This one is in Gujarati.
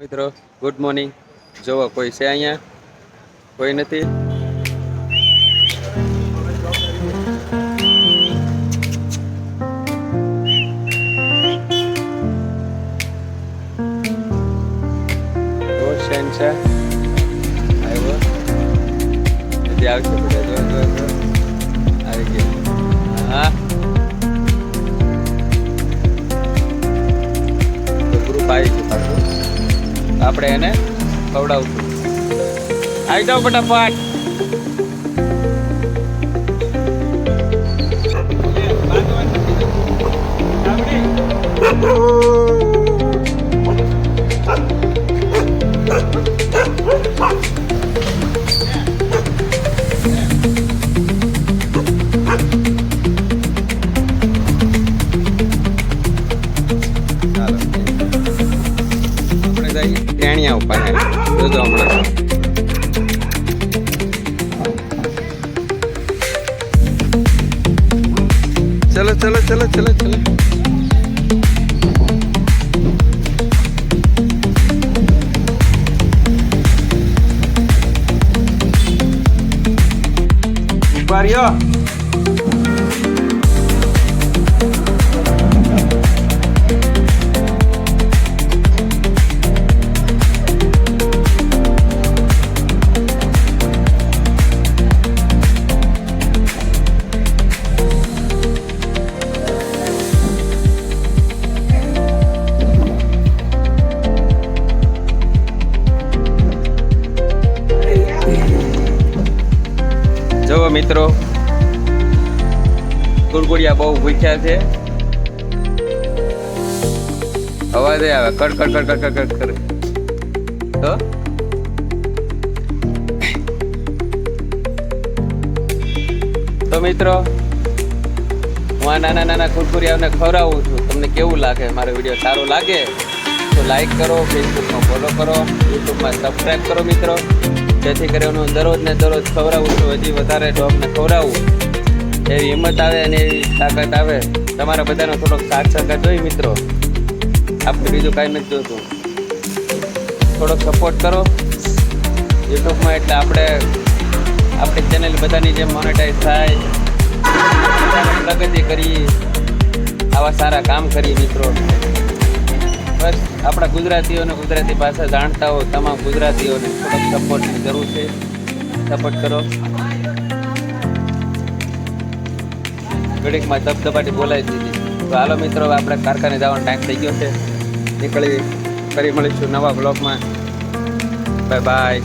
મિત્રો ગુડ મોર્નિંગ. જોવો કોઈ છે અહીંયા? કોઈ નથી. છે આવ્યો જલ્દી આવશે બધા. જો આવી ગયા. હા તો ગ્રુપ આવી ગયું પાછું. આપણે એને ખવડાવશું. આવી જાઓ ફટાફટ. ટેણિયા ઉપર જોજો હમણાં. ચલો ચલો ચલો ચલો ચલો. ઉભા રહ્યો. જો મિત્રો ગુરગુડિયા બહુ ભૂખ્યા છે. અવાજ આવે કડ કડ કડ કડ કડ કરે તો મિત્રો હું આ નાના નાના ગુરગુડિયાઓને ખવડાવું છું. તમને કેવું લાગે? મારો વિડીયો સારો લાગે તો લાઈક કરો, ફેસબુકમાં ફોલો કરો, યુટ્યુબમાં સબસ્ક્રાઈબ કરો મિત્રો. જેથી કરીને હું દરરોજ ને દરરોજ ખવડાવું છું. હજી વધારે ડોગને ખવડાવું એવી હિંમત આવે અને એવી તાકાત આવે. તમારા બધાનો થોડોક સાથ સહકાર જોઈ મિત્રો. આપણે બીજું કાંઈ નથી જોતું. થોડોક સપોર્ટ કરો યુટ્યુબમાં, એટલે આપણી ચેનલ બધાની જેમ મોનેટાઈઝ થાય, પ્રગતિ કરી, આવા સારા કામ કરીએ મિત્રો. બસ આપણા ગુજરાતીઓને ગુજરાતી ભાષા જાણતા હો તમામ ગુજરાતીઓને થોડોક સપોર્ટની જરૂર છે. સપોર્ટ કરો. ઘડીકમાં ધબધબાટી બોલાવી દીધી. તો હાલો મિત્રો, આપણે કારખાને જવાનો ટાઈમ થઈ ગયો છે. નીકળી ફરી મળીશું નવા બ્લોગમાં. Bye bye.